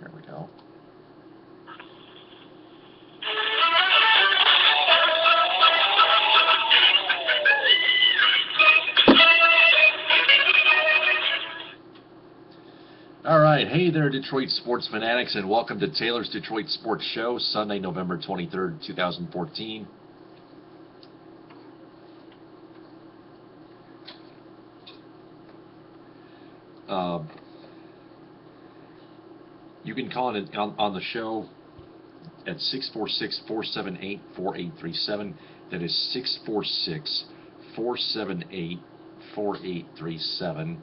There we go. All right, hey there, Detroit sports fanatics, and welcome to Taylor's Detroit Sports Show, Sunday, November 23rd, 2014. You can call it on the show at 646-478-4837. That is 646-478-4837.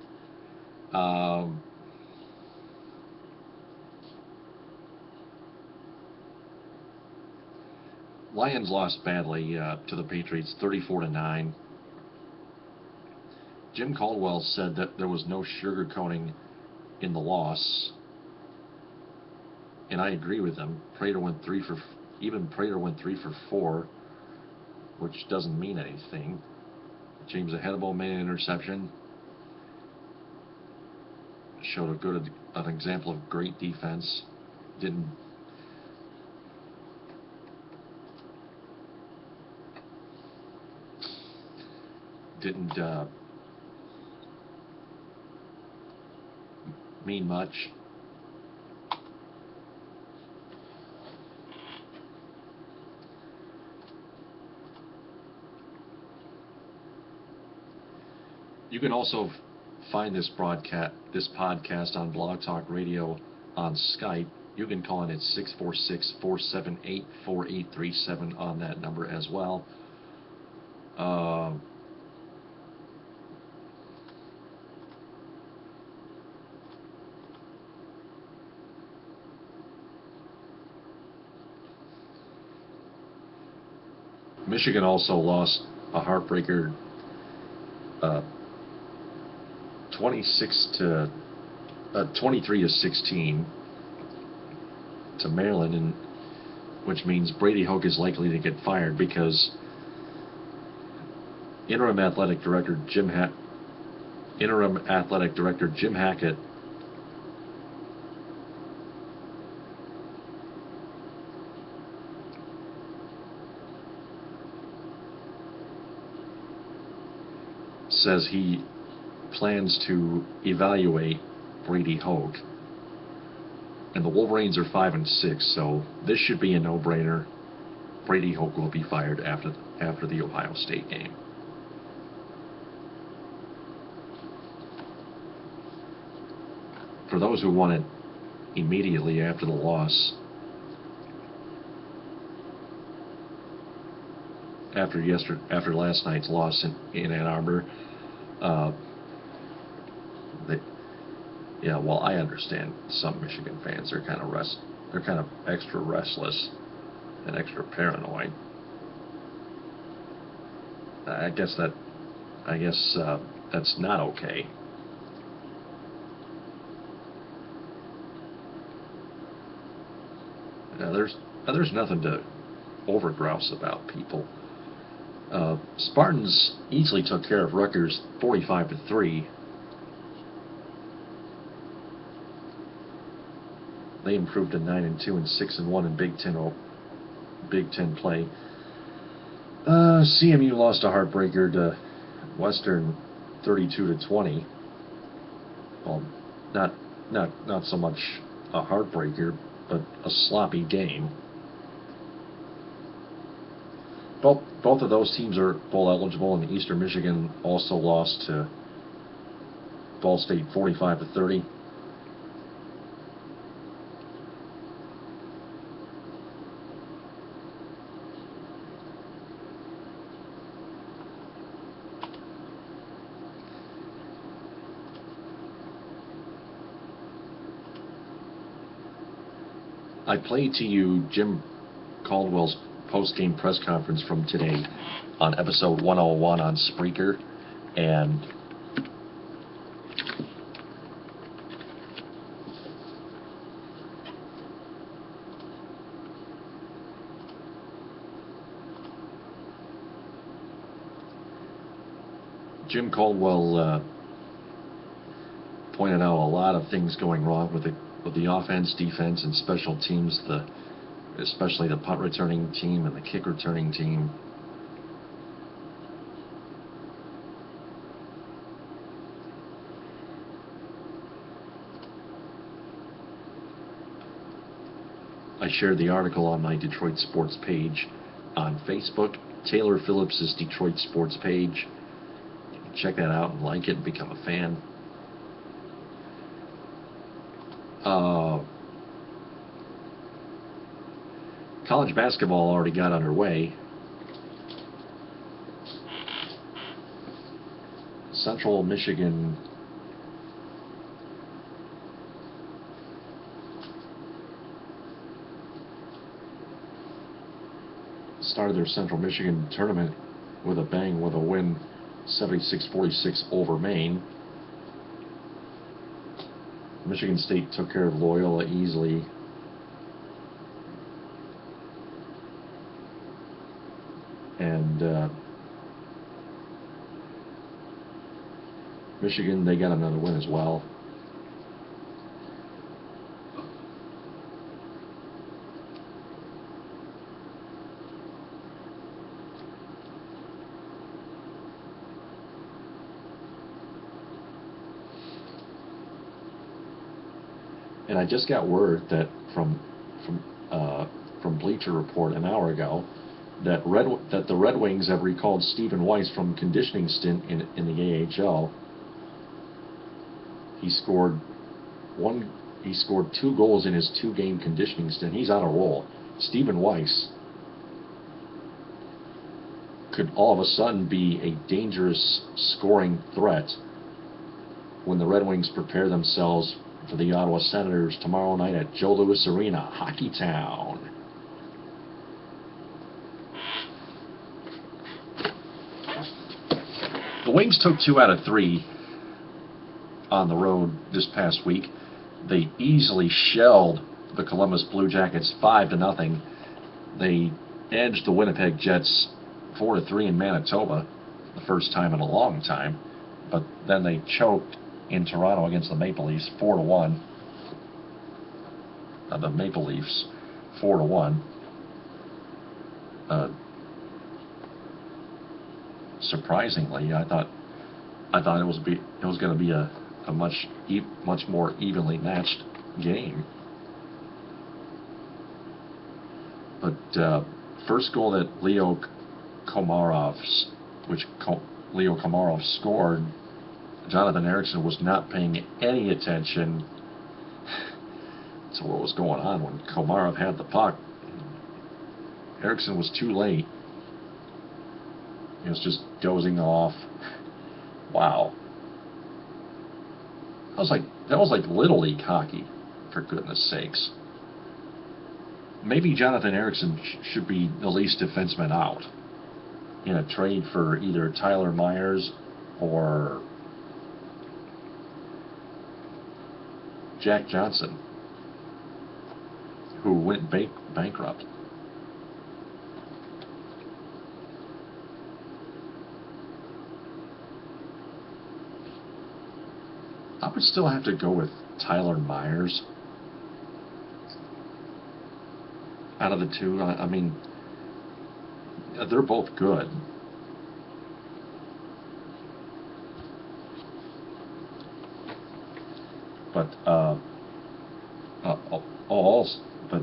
Lions lost badly to the Patriots, 34-9. Jim Caldwell said that there was no sugarcoating in the loss, and I agree with him. Prater went 3 for 4, which doesn't mean anything. James Ahedebo made an interception. Showed an example of great defense. Didn't mean much. You can also find this podcast on Blog Talk Radio on Skype. You can call in at 646-478-4837 on that number as well. Michigan also lost a heartbreaker 23-16 to Maryland, which means Brady Hoke is likely to get fired because interim athletic director Jim Hackett says he plans to evaluate Brady Hoke, and the Wolverines are 5-6, so this should be a no-brainer. Brady Hoke will be fired after the Ohio State game. For those who want it immediately after the loss, after last night's loss in Ann Arbor, well, I understand some Michigan fans are kind of extra restless and extra paranoid. I guess that's not okay. There's nothing to overgrouse about, people. Spartans easily took care of Rutgers 45-3. They improved to 9-2 and 6-1 in Big Ten play. CMU lost a heartbreaker to Western 32-20. Well, not so much a heartbreaker, but a sloppy game. Both of those teams are bowl eligible, and Eastern Michigan also lost to Ball State 45-30. I played to you Jim Caldwell's post-game press conference from today on episode 101 on Spreaker, and Jim Caldwell pointed out a lot of things going wrong with with the offense, defense, and special teams, especially the punt returning team and the kick returning team. I shared the article on my Detroit Sports page on Facebook, Taylor Phillips' Detroit Sports page. You can check that out and like it and become a fan. College basketball already got underway. Central Michigan started their Central Michigan tournament with a bang, with a win 76-46 over Maine. Michigan State took care of Loyola easily. And Michigan, they got another win as well. And I just got word that from Bleacher Report an hour ago that the Red Wings have recalled Stephen Weiss from conditioning stint in the AHL. He scored 2 goals in his 2-game conditioning stint. He's on a roll. Stephen Weiss could all of a sudden be a dangerous scoring threat when the Red Wings prepare themselves for the Ottawa Senators tomorrow night at Joe Louis Arena, Hockey Town. The Wings took 2 out of 3 on the road this past week. They easily shelled the Columbus Blue Jackets 5-0. They edged the Winnipeg Jets 4-3 in Manitoba, the first time in a long time, but then they choked in Toronto against the Maple Leafs 4-1. The Maple Leafs 4-1. Surprisingly, I thought it was going to be a much more evenly matched game. But first goal that Leo Komarov scored, Jonathan Ericsson was not paying any attention to what was going on when Komarov had the puck. Ericsson was too late. He was just dozing off. Wow. That was like Little League hockey, for goodness sakes. Maybe Jonathan Ericsson should be the least defenseman out in a trade for either Tyler Myers or Jack Johnson, who went bankrupt. I would still have to go with Tyler Myers out of the two. I mean, they're both good. But but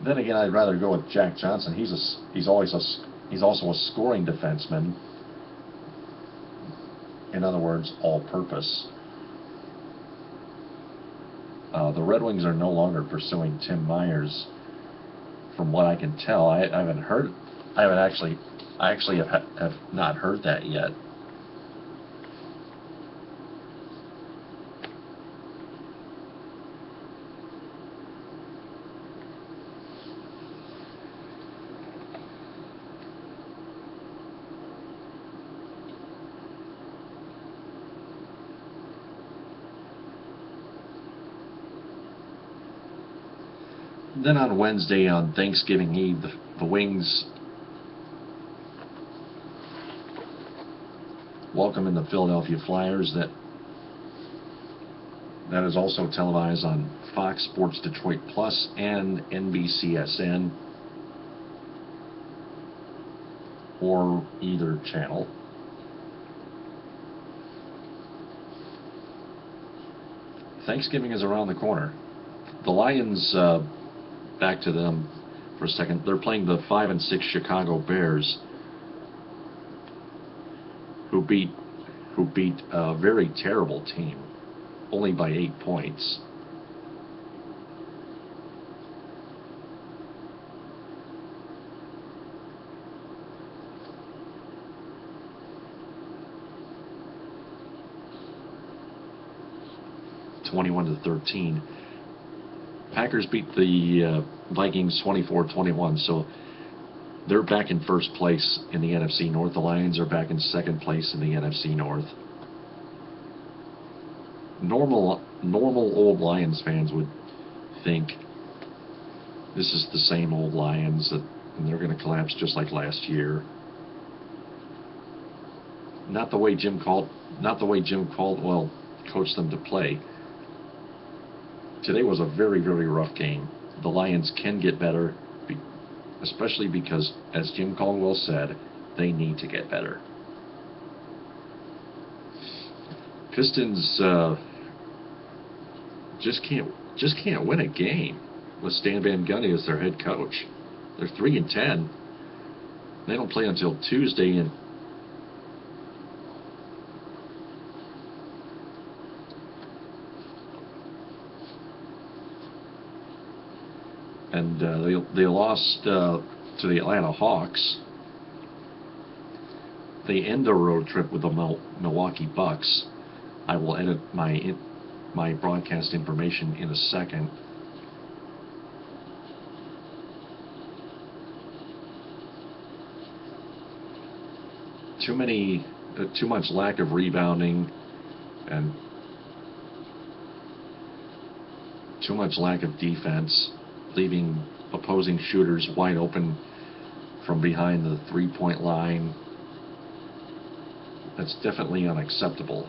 then again, I'd rather go with Jack Johnson. He's also a scoring defenseman. In other words, all-purpose. The Red Wings are no longer pursuing Tim Myers, from what I can tell. I actually have not heard that yet. Then on Wednesday, on Thanksgiving Eve, the Wings welcome in the Philadelphia Flyers that That is also televised on Fox Sports Detroit Plus and NBCSN, or either channel. Thanksgiving is around the corner. The Lions, back to them for a second, they're playing the 5-6 Chicago Bears, who beat a very terrible team, only by 8 points. (21-13). Packers beat the Vikings 24-21, so they're back in first place in the NFC North. The Lions are back in second place in the NFC North. Normal old Lions fans would think this is the same old Lions, and they're going to collapse just like last year. Not the way Jim Caldwell coached them to play. Today was a very, very rough game. The Lions can get better, especially because, as Jim Caldwell said, they need to get better. Pistons just can't win a game with Stan Van Gundy as their head coach. They're 3-10. They don't play until Tuesday, and they lost to the Atlanta Hawks. They end their road trip with the Milwaukee Bucks. I will edit my broadcast information in a second. Too much lack of rebounding and too much lack of defense, leaving opposing shooters wide open from behind the three-point line. That's definitely unacceptable.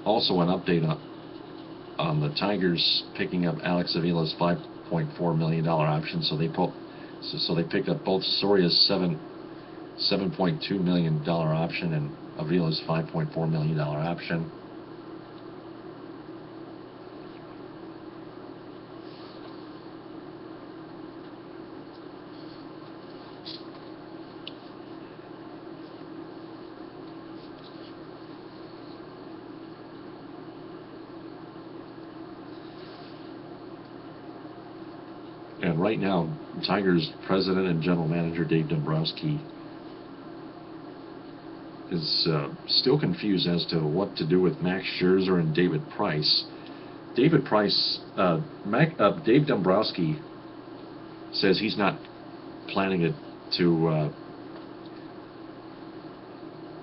Also, an update on the Tigers picking up Alex Avila's $5.4 million option. So they picked up both Soria's $7.2 million option and Avila's $5.4 million option. And right now, Tigers president and general manager Dave Dombrowski is still confused as to what to do with Max Scherzer and David Price. Dave Dombrowski says he's not planning to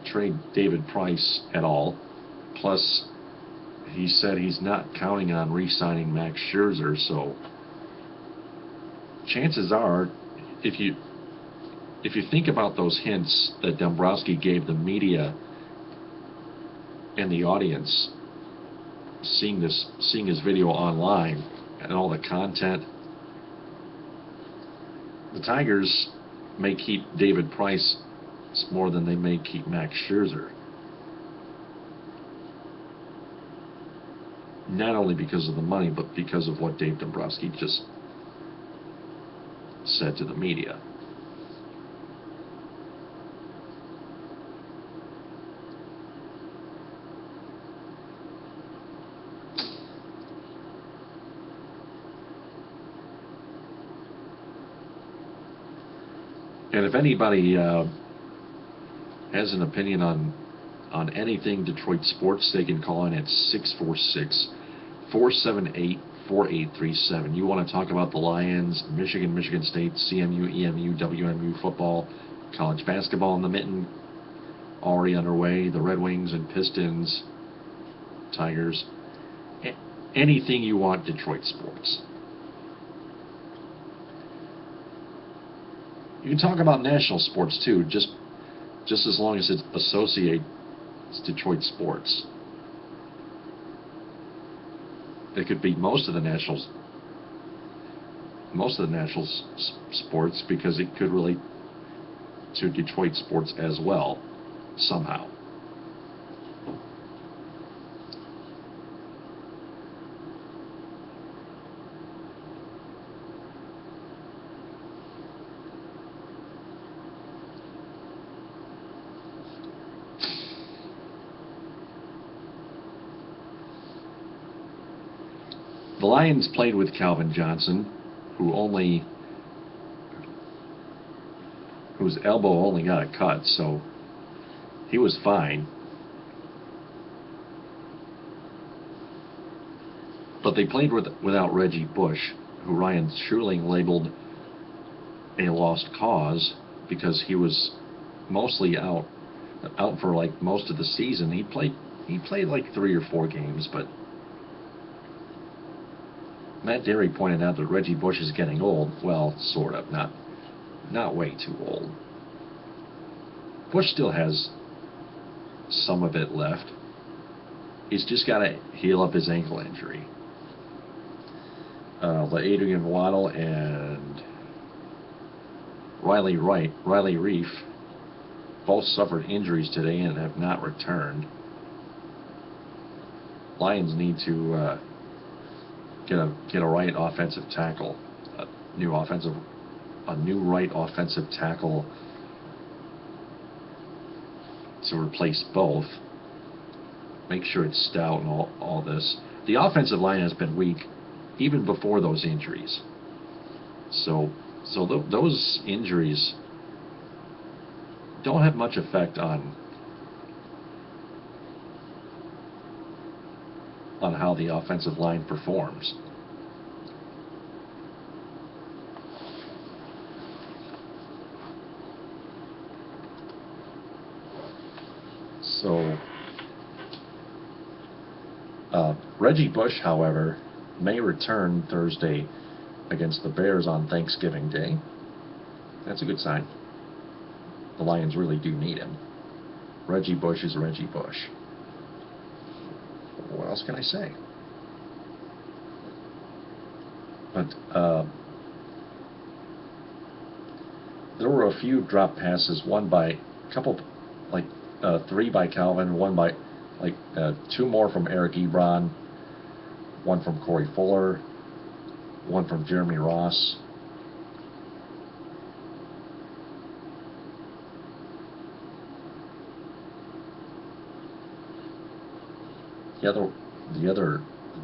trade David Price at all. Plus, he said he's not counting on re-signing Max Scherzer, so chances are, if you think about those hints that Dombrowski gave the media and the audience, seeing his video online and all the content, the Tigers may keep David Price more than they may keep Max Scherzer. Not only because of the money, but because of what Dave Dombrowski just said to the media. And if anybody has an opinion on anything Detroit sports, they can call in at 646-478-4837. You want to talk about the Lions, Michigan State, CMU, EMU, WMU football, college basketball in the mitten already underway, the Red Wings and Pistons, Tigers, anything you want Detroit sports. You can talk about national sports too. Just just as long as it associates Detroit sports. It could be most of the national sports because it could relate to Detroit sports as well, somehow. The Lions played with Calvin Johnson, whose elbow only got a cut, so he was fine. But they played without Reggie Bush, who Ryan Schuling labeled a lost cause because he was mostly out for like most of the season. He played like 3 or 4 games, but Matt Derry pointed out that Reggie Bush is getting old. Well, sort of, not way too old. Bush still has some of it left. He's just got to heal up his ankle injury. Adrian Waddle and Riley Reif both suffered injuries today and have not returned. Lions need to get a right offensive tackle, a new right offensive tackle to replace both. Make sure it's stout and all this. The offensive line has been weak even before those injuries. So those injuries don't have much effect on how the offensive line performs. So Reggie Bush, however, may return Thursday against the Bears on Thanksgiving Day. That's a good sign. The Lions really do need him. Reggie Bush is Reggie Bush. What else can I say? But there were a few drop passes, three by Calvin, one by 2 more from Eric Ebron, one from Corey Fuller, one from Jeremy Ross.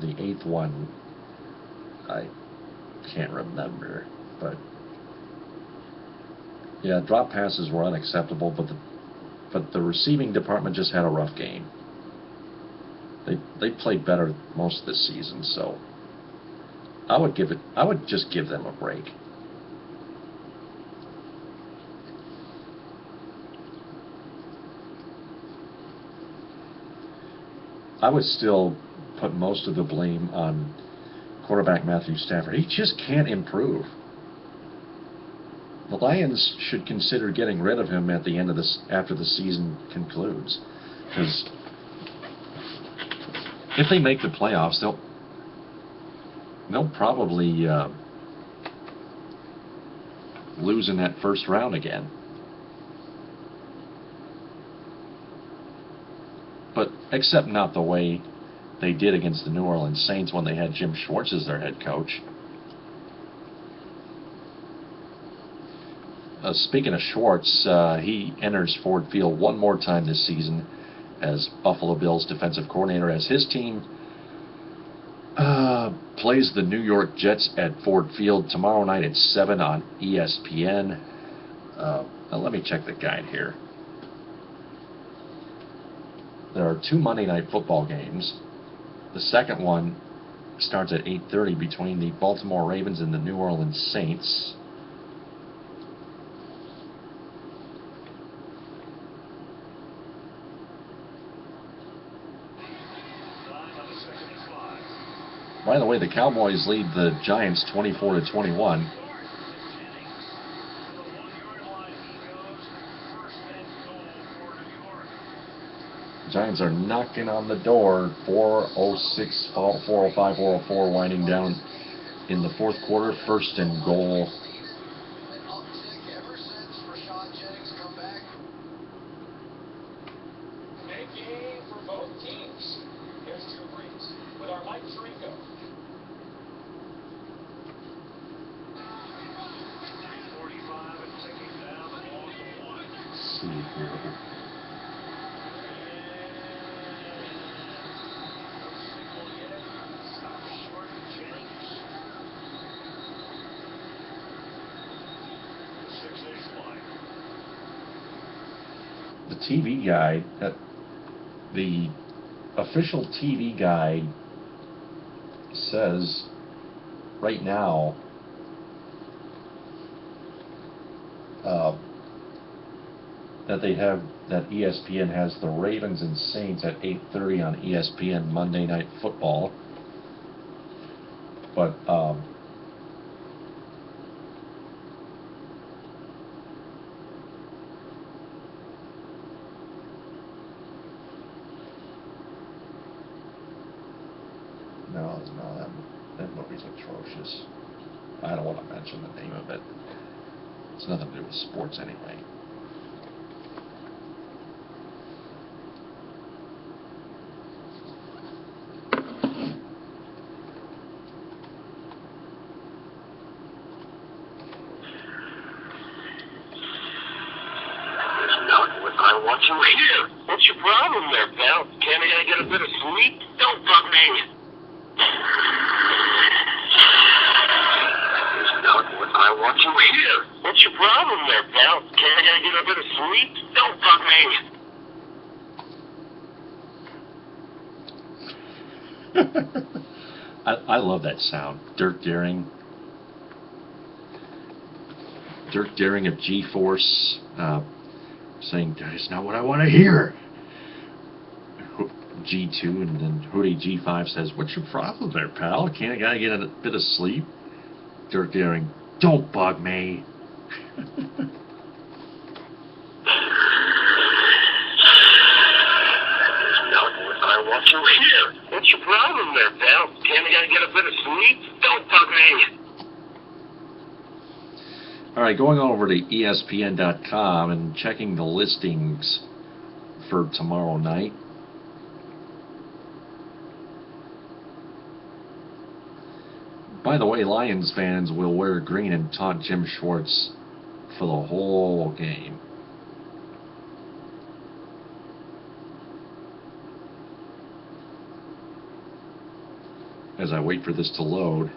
The 8th one, I can't remember, but yeah, drop passes were unacceptable, but the receiving department just had a rough game. They played better most of the season, so I would just give them a break. I would still put most of the blame on quarterback Matthew Stafford. He just can't improve. The Lions should consider getting rid of him at the end of after the season concludes, because if they make the playoffs, they'll probably lose in that first round again. But except not the way they did against the New Orleans Saints when they had Jim Schwartz as their head coach. Speaking of Schwartz, he enters Ford Field one more time this season as Buffalo Bills defensive coordinator, as his team plays the New York Jets at Ford Field tomorrow night at 7 on ESPN. Now let me check the guide here. There are 2 Monday Night Football games. The second one starts at 8:30 between the Baltimore Ravens and the New Orleans Saints. By the way, the Cowboys lead the Giants 24-21. Giants are knocking on the door. 4:06, 4:05, 4:04, winding down in the fourth quarter. First and goal. Let's see here. The TV guide, the official TV guide says right now that ESPN has the Ravens and Saints at 8:30 on ESPN Monday Night Football, but no, that movie's atrocious. I don't want to mention the name of it. It's nothing to do with sports anyway. I want you here. What's your problem there, pal? Can't I get a bit of sleep? Don't bug me. I want you here. What's your problem there, pal? Can't I get a bit of sleep? Don't bug me. I love that sound. Dirk Daring. Dirk Daring of G-Force saying, that is not what I want to hear. G2, and then Hootie G5 says, what's your problem there, pal? Can't I gotta get a bit of sleep? Dirk Daring, don't bug me. I want you here. What's your problem there, pal? Can't I get a bit of sleep? Don't bug me. All right, going over to ESPN.com and checking the listings for tomorrow night. By the way, Lions fans will wear green and taunt Jim Schwartz for the whole game. As I wait for this to load.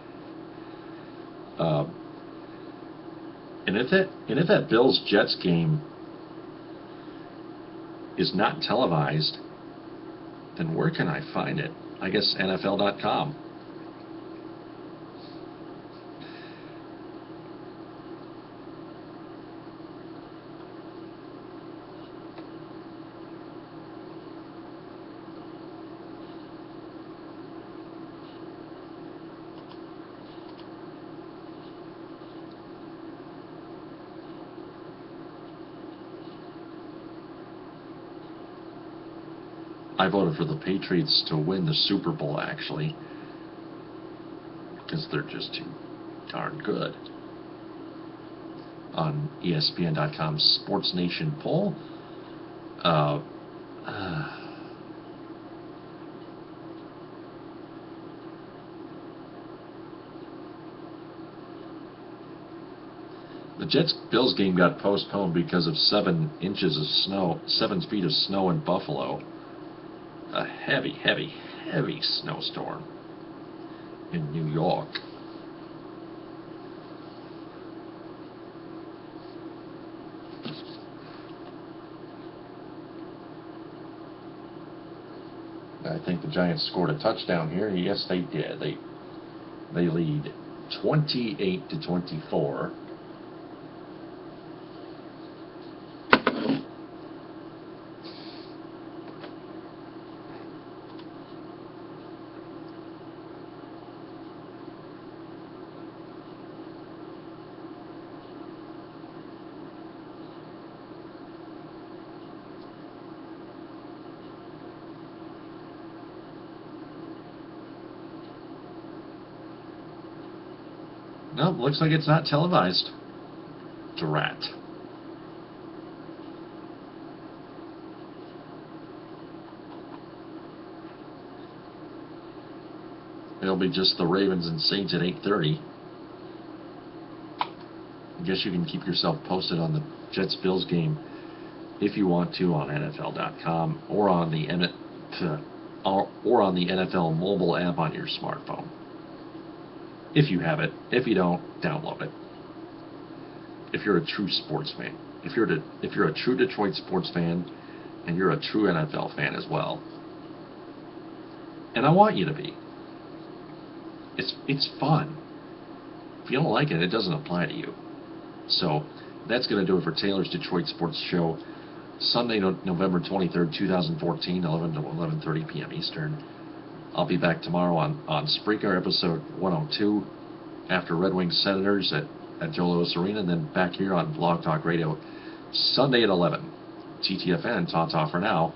And if that Bills-Jets game is not televised, then where can I find it? I guess NFL.com. I voted for the Patriots to win the Super Bowl, actually, because they're just too darn good. On ESPN.com's Sports Nation poll, the Jets-Bills game got postponed because of 7 feet of snow in Buffalo. A heavy, heavy, heavy snowstorm in New York. I think the Giants scored a touchdown here. Yes, they did. They lead 28-24. No, looks like it's not televised. Drat. It'll be just the Ravens and Saints at 8:30. I guess you can keep yourself posted on the Jets-Bills game if you want to on NFL.com or on the NFL mobile app on your smartphone. If you have it. If you don't, download it. If you're a true sports fan, if you're a true Detroit sports fan, and you're a true NFL fan as well, and I want you to be. It's fun. If you don't like it, it doesn't apply to you. So that's going to do it for Taylor's Detroit Sports Show, Sunday, November 23rd, 2014, 11 to 11:30 p.m. Eastern. I'll be back tomorrow on Spreaker, episode 102, after Red Wings Senators at Joe Louis Arena, and then back here on Blog Talk Radio, Sunday at 11. TTFN, ta-ta for now.